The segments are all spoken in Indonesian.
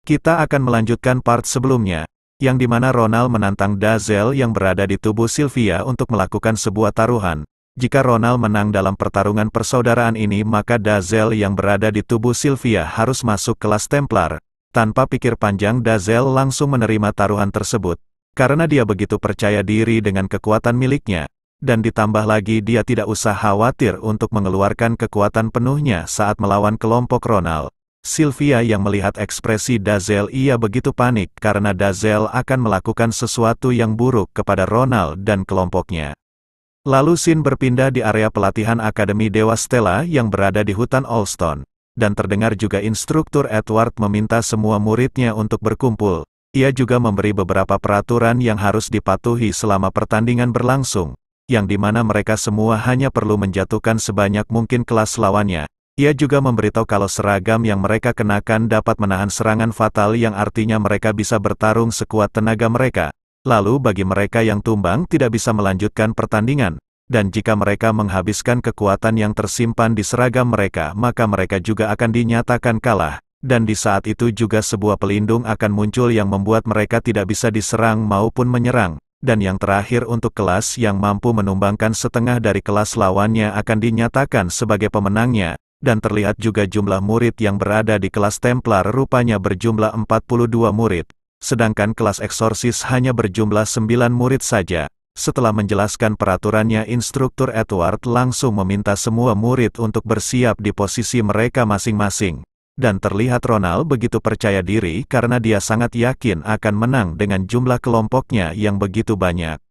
Kita akan melanjutkan part sebelumnya, yang dimana Ronald menantang Dazzle yang berada di tubuh Sylvia untuk melakukan sebuah taruhan. Jika Ronald menang dalam pertarungan persaudaraan ini maka Dazzle yang berada di tubuh Sylvia harus masuk kelas Templar. Tanpa pikir panjang Dazzle langsung menerima taruhan tersebut, karena dia begitu percaya diri dengan kekuatan miliknya. Dan ditambah lagi dia tidak usah khawatir untuk mengeluarkan kekuatan penuhnya saat melawan kelompok Ronald. Sylvia yang melihat ekspresi Dazzle ia begitu panik karena Dazzle akan melakukan sesuatu yang buruk kepada Ronald dan kelompoknya. Lalu scene berpindah di area pelatihan Akademi Dewa Stella yang berada di hutan Allstone. Dan terdengar juga instruktur Edward meminta semua muridnya untuk berkumpul. Ia juga memberi beberapa peraturan yang harus dipatuhi selama pertandingan berlangsung, yang dimana mereka semua hanya perlu menjatuhkan sebanyak mungkin kelas lawannya. Ia juga memberitahu kalau seragam yang mereka kenakan dapat menahan serangan fatal yang artinya mereka bisa bertarung sekuat tenaga mereka. Lalu bagi mereka yang tumbang tidak bisa melanjutkan pertandingan, dan jika mereka menghabiskan kekuatan yang tersimpan di seragam mereka maka mereka juga akan dinyatakan kalah. Dan di saat itu juga sebuah pelindung akan muncul yang membuat mereka tidak bisa diserang maupun menyerang. Dan yang terakhir untuk kelas yang mampu menumbangkan setengah dari kelas lawannya akan dinyatakan sebagai pemenangnya. Dan terlihat juga jumlah murid yang berada di kelas Templar rupanya berjumlah 42 murid. Sedangkan kelas eksorsis hanya berjumlah 9 murid saja. Setelah menjelaskan peraturannya instruktur Edward langsung meminta semua murid untuk bersiap di posisi mereka masing-masing. Dan terlihat Ronald begitu percaya diri karena dia sangat yakin akan menang dengan jumlah kelompoknya yang begitu banyak.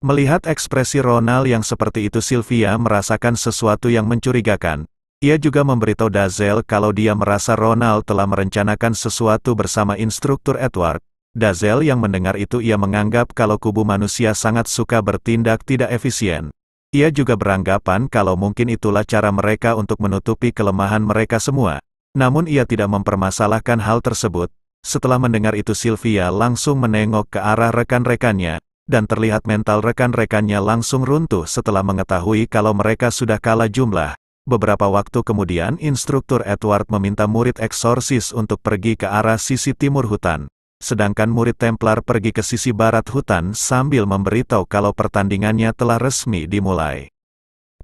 Melihat ekspresi Ronald yang seperti itu Sylvia merasakan sesuatu yang mencurigakan. Ia juga memberitahu Dazzle kalau dia merasa Ronald telah merencanakan sesuatu bersama instruktur Edward. Dazzle yang mendengar itu ia menganggap kalau kubu manusia sangat suka bertindak tidak efisien. Ia juga beranggapan kalau mungkin itulah cara mereka untuk menutupi kelemahan mereka semua. Namun ia tidak mempermasalahkan hal tersebut. Setelah mendengar itu Sylvia langsung menengok ke arah rekan-rekannya, dan terlihat mental rekan-rekannya langsung runtuh setelah mengetahui kalau mereka sudah kalah jumlah. Beberapa waktu kemudian instruktur Edward meminta murid eksorsis untuk pergi ke arah sisi timur hutan. Sedangkan murid Templar pergi ke sisi barat hutan sambil memberitahu kalau pertandingannya telah resmi dimulai.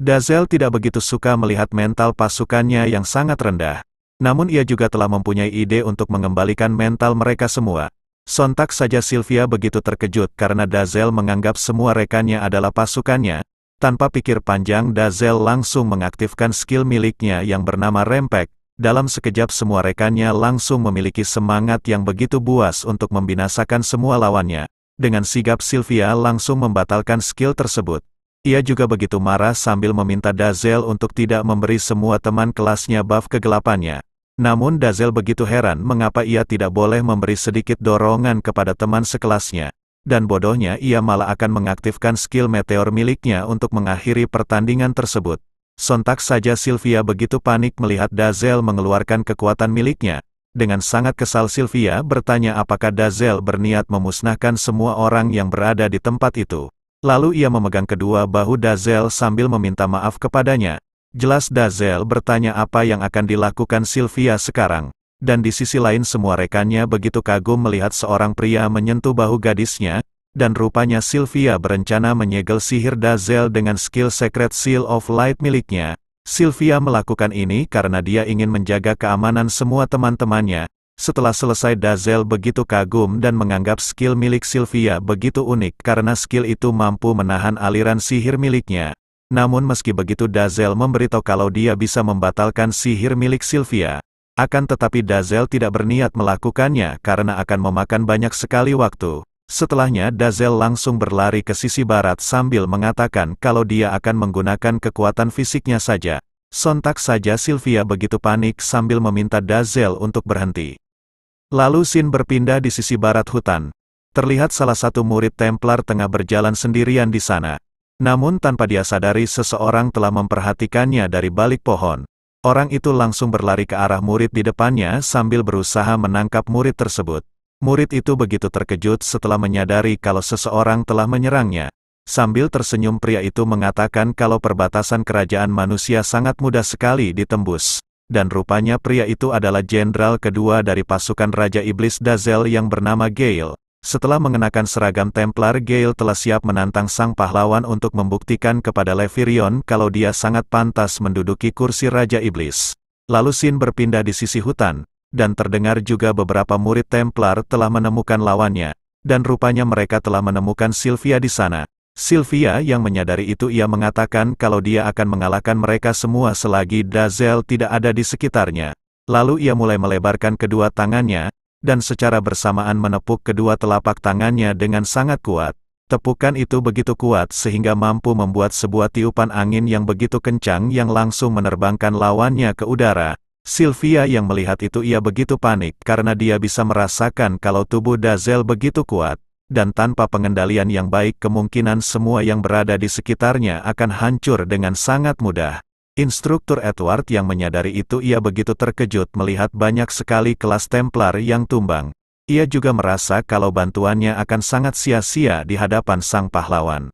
Dazzle tidak begitu suka melihat mental pasukannya yang sangat rendah. Namun ia juga telah mempunyai ide untuk mengembalikan mental mereka semua. Sontak saja Sylvia begitu terkejut karena Dazzle menganggap semua rekannya adalah pasukannya. Tanpa pikir panjang Dazzle langsung mengaktifkan skill miliknya yang bernama Rempek. Dalam sekejap semua rekannya langsung memiliki semangat yang begitu buas untuk membinasakan semua lawannya. Dengan sigap Sylvia langsung membatalkan skill tersebut. Ia juga begitu marah sambil meminta Dazzle untuk tidak memberi semua teman kelasnya buff kegelapannya. Namun Dazzle begitu heran mengapa ia tidak boleh memberi sedikit dorongan kepada teman sekelasnya. Dan bodohnya ia malah akan mengaktifkan skill meteor miliknya untuk mengakhiri pertandingan tersebut. Sontak saja Sylvia begitu panik melihat Dazzle mengeluarkan kekuatan miliknya. Dengan sangat kesal Sylvia bertanya apakah Dazzle berniat memusnahkan semua orang yang berada di tempat itu. Lalu ia memegang kedua bahu Dazzle sambil meminta maaf kepadanya. Jelas Dazzle bertanya apa yang akan dilakukan Sylvia sekarang. Dan di sisi lain semua rekannya begitu kagum melihat seorang pria menyentuh bahu gadisnya, dan rupanya Sylvia berencana menyegel sihir Dazzle dengan skill Secret Seal of Light miliknya. Sylvia melakukan ini karena dia ingin menjaga keamanan semua teman-temannya. Setelah selesai Dazzle begitu kagum dan menganggap skill milik Sylvia begitu unik karena skill itu mampu menahan aliran sihir miliknya. Namun meski begitu Dazzle memberitahu kalau dia bisa membatalkan sihir milik Sylvia. Akan tetapi Dazzle tidak berniat melakukannya karena akan memakan banyak sekali waktu. Setelahnya Dazzle langsung berlari ke sisi barat sambil mengatakan kalau dia akan menggunakan kekuatan fisiknya saja. Sontak saja Sylvia begitu panik sambil meminta Dazzle untuk berhenti. Lalu scene berpindah di sisi barat hutan. Terlihat salah satu murid Templar tengah berjalan sendirian di sana. Namun tanpa dia sadari seseorang telah memperhatikannya dari balik pohon. Orang itu langsung berlari ke arah murid di depannya sambil berusaha menangkap murid tersebut. Murid itu begitu terkejut setelah menyadari kalau seseorang telah menyerangnya. Sambil tersenyum pria itu mengatakan kalau perbatasan kerajaan manusia sangat mudah sekali ditembus. dan rupanya pria itu adalah jenderal kedua dari pasukan Raja Iblis Dazel yang bernama Gale. Setelah mengenakan seragam Templar, Gale telah siap menantang sang pahlawan untuk membuktikan kepada Levirion kalau dia sangat pantas menduduki kursi Raja Iblis. Lalu Sin berpindah di sisi hutan, dan terdengar juga beberapa murid Templar telah menemukan lawannya, dan rupanya mereka telah menemukan Sylvia di sana. Sylvia yang menyadari itu ia mengatakan kalau dia akan mengalahkan mereka semua selagi Dazel tidak ada di sekitarnya. Lalu ia mulai melebarkan kedua tangannya, dan secara bersamaan menepuk kedua telapak tangannya dengan sangat kuat. Tepukan itu begitu kuat sehingga mampu membuat sebuah tiupan angin yang begitu kencang yang langsung menerbangkan lawannya ke udara. Sylvia yang melihat itu ia begitu panik karena dia bisa merasakan kalau tubuh Dazel begitu kuat, dan tanpa pengendalian yang baik kemungkinan semua yang berada di sekitarnya akan hancur dengan sangat mudah. Instruktur Edward yang menyadari itu ia begitu terkejut melihat banyak sekali kelas Templar yang tumbang. Ia juga merasa kalau bantuannya akan sangat sia-sia di hadapan sang pahlawan.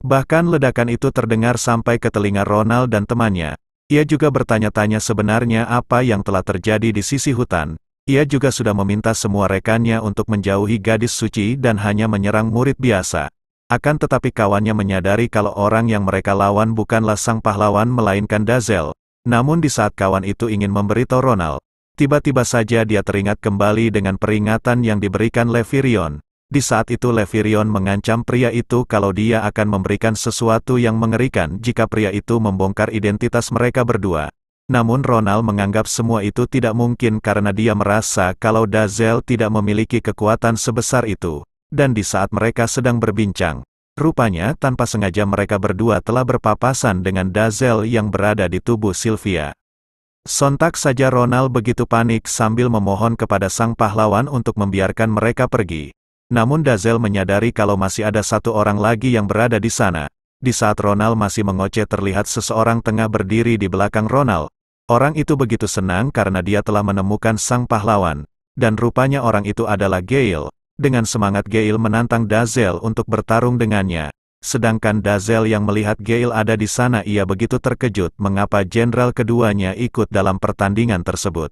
Bahkan ledakan itu terdengar sampai ke telinga Ronald dan temannya. Ia juga bertanya-tanya sebenarnya apa yang telah terjadi di sisi hutan. Ia juga sudah meminta semua rekannya untuk menjauhi gadis suci dan hanya menyerang murid biasa. Akan tetapi kawannya menyadari kalau orang yang mereka lawan bukanlah sang pahlawan melainkan Dazel. Namun di saat kawan itu ingin memberitahu Ronald, tiba-tiba saja dia teringat kembali dengan peringatan yang diberikan Levirion. Di saat itu Levirion mengancam pria itu kalau dia akan memberikan sesuatu yang mengerikan jika pria itu membongkar identitas mereka berdua. Namun Ronald menganggap semua itu tidak mungkin karena dia merasa kalau Dazel tidak memiliki kekuatan sebesar itu. Dan di saat mereka sedang berbincang, rupanya tanpa sengaja mereka berdua telah berpapasan dengan Dazel yang berada di tubuh Sylvia. Sontak saja Ronald begitu panik sambil memohon kepada sang pahlawan untuk membiarkan mereka pergi. Namun Dazel menyadari kalau masih ada satu orang lagi yang berada di sana. Di saat Ronald masih mengoceh terlihat seseorang tengah berdiri di belakang Ronald. Orang itu begitu senang karena dia telah menemukan sang pahlawan. Dan rupanya orang itu adalah Gale. Dengan semangat Gale menantang Dazel untuk bertarung dengannya. Sedangkan Dazel yang melihat Gale ada di sana ia begitu terkejut mengapa jenderal keduanya ikut dalam pertandingan tersebut.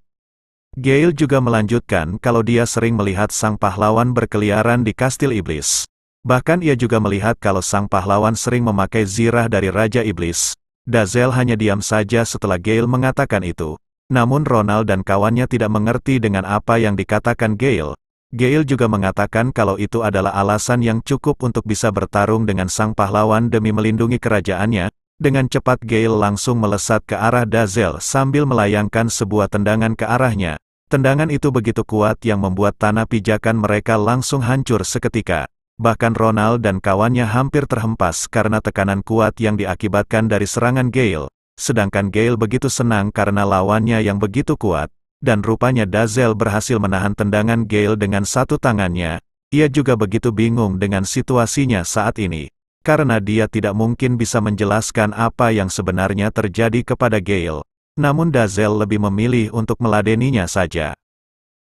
Gale juga melanjutkan kalau dia sering melihat sang pahlawan berkeliaran di Kastil Iblis. Bahkan ia juga melihat kalau sang pahlawan sering memakai zirah dari Raja Iblis. Dazel hanya diam saja setelah Gale mengatakan itu. Namun Ronald dan kawannya tidak mengerti dengan apa yang dikatakan Gale. Gale juga mengatakan kalau itu adalah alasan yang cukup untuk bisa bertarung dengan sang pahlawan demi melindungi kerajaannya. Dengan cepat Gale langsung melesat ke arah Dazel sambil melayangkan sebuah tendangan ke arahnya. Tendangan itu begitu kuat yang membuat tanah pijakan mereka langsung hancur seketika. Bahkan Ronald dan kawannya hampir terhempas karena tekanan kuat yang diakibatkan dari serangan Gale. Sedangkan Gale begitu senang karena lawannya yang begitu kuat. Dan rupanya Dazel berhasil menahan tendangan Gale dengan satu tangannya. Ia juga begitu bingung dengan situasinya saat ini. Karena dia tidak mungkin bisa menjelaskan apa yang sebenarnya terjadi kepada Gale. Namun Dazel lebih memilih untuk meladeninya saja.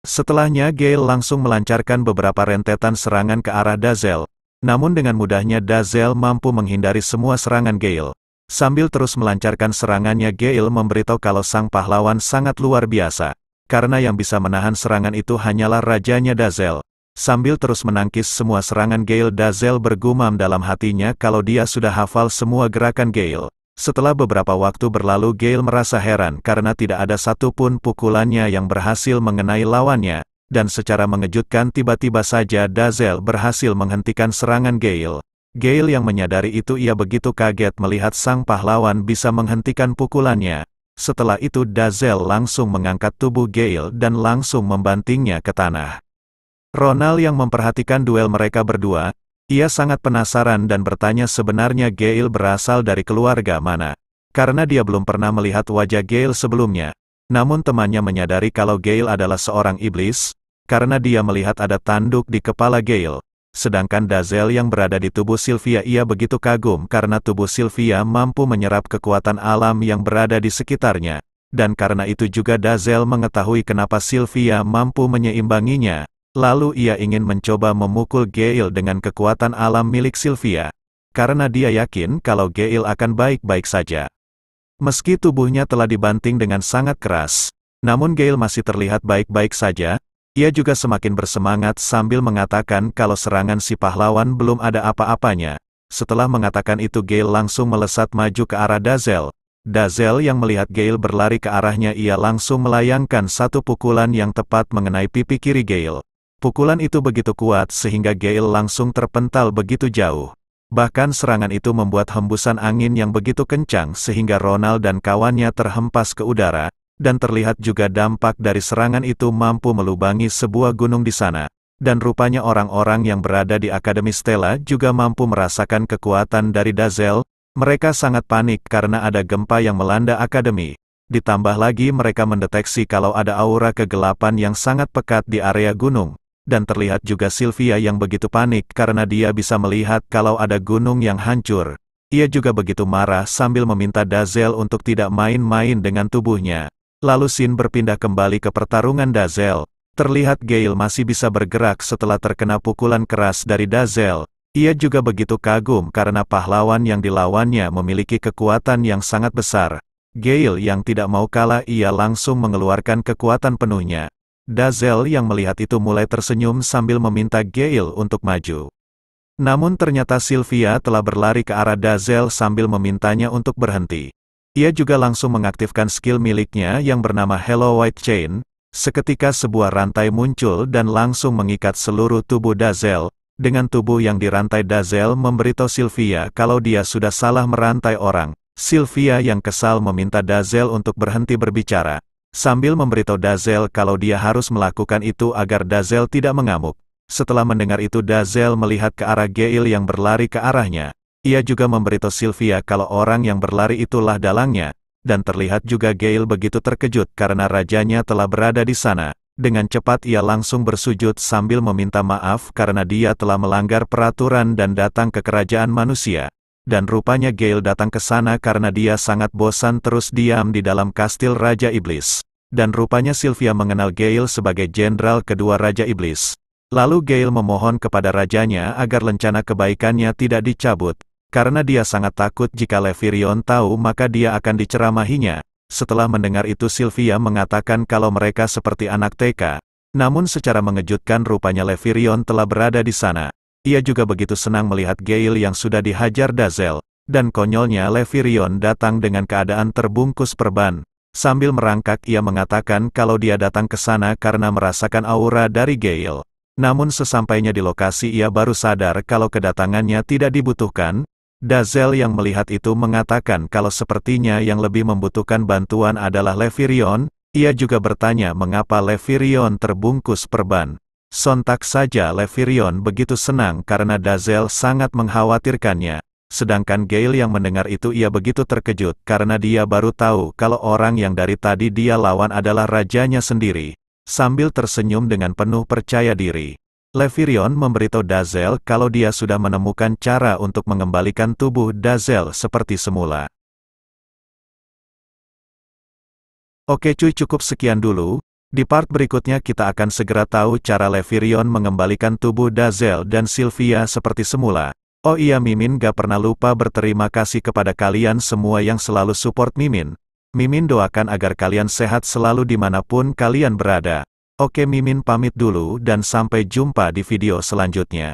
Setelahnya Gale langsung melancarkan beberapa rentetan serangan ke arah Dazel. Namun dengan mudahnya Dazel mampu menghindari semua serangan Gale. Sambil terus melancarkan serangannya Gale memberitahu kalau sang pahlawan sangat luar biasa. Karena yang bisa menahan serangan itu hanyalah rajanya Dazel. Sambil terus menangkis semua serangan Gale, Dazel bergumam dalam hatinya kalau dia sudah hafal semua gerakan Gale. Setelah beberapa waktu berlalu Gale merasa heran karena tidak ada satupun pukulannya yang berhasil mengenai lawannya. Dan secara mengejutkan tiba-tiba saja Dazel berhasil menghentikan serangan Gale. Gale yang menyadari itu ia begitu kaget melihat sang pahlawan bisa menghentikan pukulannya. Setelah itu Dazel langsung mengangkat tubuh Gale dan langsung membantingnya ke tanah. Ronald yang memperhatikan duel mereka berdua, ia sangat penasaran dan bertanya sebenarnya Gale berasal dari keluarga mana. Karena dia belum pernah melihat wajah Gale sebelumnya. Namun temannya menyadari kalau Gale adalah seorang iblis, karena dia melihat ada tanduk di kepala Gale. Sedangkan Dazel yang berada di tubuh Sylvia ia begitu kagum karena tubuh Sylvia mampu menyerap kekuatan alam yang berada di sekitarnya. Dan karena itu juga Dazel mengetahui kenapa Sylvia mampu menyeimbanginya. Lalu ia ingin mencoba memukul Gale dengan kekuatan alam milik Sylvia. Karena dia yakin kalau Gale akan baik-baik saja. Meski tubuhnya telah dibanting dengan sangat keras, namun Gale masih terlihat baik-baik saja. Ia juga semakin bersemangat sambil mengatakan kalau serangan si pahlawan belum ada apa-apanya. Setelah mengatakan itu Gale langsung melesat maju ke arah Dazzle. Dazzle yang melihat Gale berlari ke arahnya ia langsung melayangkan satu pukulan yang tepat mengenai pipi kiri Gale. Pukulan itu begitu kuat sehingga Gale langsung terpental begitu jauh. Bahkan serangan itu membuat hembusan angin yang begitu kencang sehingga Ronald dan kawannya terhempas ke udara, dan terlihat juga dampak dari serangan itu mampu melubangi sebuah gunung di sana. Dan rupanya orang-orang yang berada di Akademi Stella juga mampu merasakan kekuatan dari Dazzle. Mereka sangat panik karena ada gempa yang melanda Akademi. Ditambah lagi mereka mendeteksi kalau ada aura kegelapan yang sangat pekat di area gunung. Dan terlihat juga Sylvia yang begitu panik karena dia bisa melihat kalau ada gunung yang hancur. Ia juga begitu marah sambil meminta Dazzle untuk tidak main-main dengan tubuhnya. Lalu scene berpindah kembali ke pertarungan Dazzle. Terlihat Gale masih bisa bergerak setelah terkena pukulan keras dari Dazzle. Ia juga begitu kagum karena pahlawan yang dilawannya memiliki kekuatan yang sangat besar. Gale yang tidak mau kalah ia langsung mengeluarkan kekuatan penuhnya. Dazzle yang melihat itu mulai tersenyum sambil meminta Gale untuk maju. Namun ternyata Sylvia telah berlari ke arah Dazzle sambil memintanya untuk berhenti. Ia juga langsung mengaktifkan skill miliknya yang bernama Hello White Chain. Seketika sebuah rantai muncul dan langsung mengikat seluruh tubuh Dazzle. Dengan tubuh yang dirantai Dazzle memberitahu Sylvia kalau dia sudah salah merantai orang. Sylvia yang kesal meminta Dazzle untuk berhenti berbicara. Sambil memberitahu Dazzle kalau dia harus melakukan itu agar Dazzle tidak mengamuk. Setelah mendengar itu Dazzle melihat ke arah Gale yang berlari ke arahnya. Ia juga memberitahu Sylvia kalau orang yang berlari itulah dalangnya. Dan terlihat juga Gale begitu terkejut karena rajanya telah berada di sana. Dengan cepat ia langsung bersujud sambil meminta maaf karena dia telah melanggar peraturan dan datang ke kerajaan manusia. Dan rupanya Gale datang ke sana karena dia sangat bosan terus diam di dalam kastil Raja Iblis. Dan rupanya Sylvia mengenal Gale sebagai jenderal kedua Raja Iblis. Lalu Gale memohon kepada rajanya agar lencana kebaikannya tidak dicabut. Karena dia sangat takut jika Levirion tahu maka dia akan diceramahinya. Setelah mendengar itu Sylvia mengatakan kalau mereka seperti anak TK. Namun secara mengejutkan rupanya Levirion telah berada di sana. Ia juga begitu senang melihat Gale yang sudah dihajar Dazzle. Dan konyolnya Levirion datang dengan keadaan terbungkus perban. Sambil merangkak ia mengatakan kalau dia datang ke sana karena merasakan aura dari Gale. Namun sesampainya di lokasi ia baru sadar kalau kedatangannya tidak dibutuhkan. Dazzle yang melihat itu mengatakan kalau sepertinya yang lebih membutuhkan bantuan adalah Levirion. Ia juga bertanya mengapa Levirion terbungkus perban. Sontak saja Levirion begitu senang karena Dazzle sangat mengkhawatirkannya. Sedangkan Gale yang mendengar itu ia begitu terkejut karena dia baru tahu kalau orang yang dari tadi dia lawan adalah rajanya sendiri. Sambil tersenyum dengan penuh percaya diri. Levirion memberitahu Dazzle kalau dia sudah menemukan cara untuk mengembalikan tubuh Dazzle seperti semula. Oke cuy, cukup sekian dulu. Di part berikutnya kita akan segera tahu cara Levirion mengembalikan tubuh Dazzle dan Sylvia seperti semula. Oh iya, Mimin gak pernah lupa berterima kasih kepada kalian semua yang selalu support Mimin. Mimin doakan agar kalian sehat selalu dimanapun kalian berada. Oke, Mimin pamit dulu dan sampai jumpa di video selanjutnya.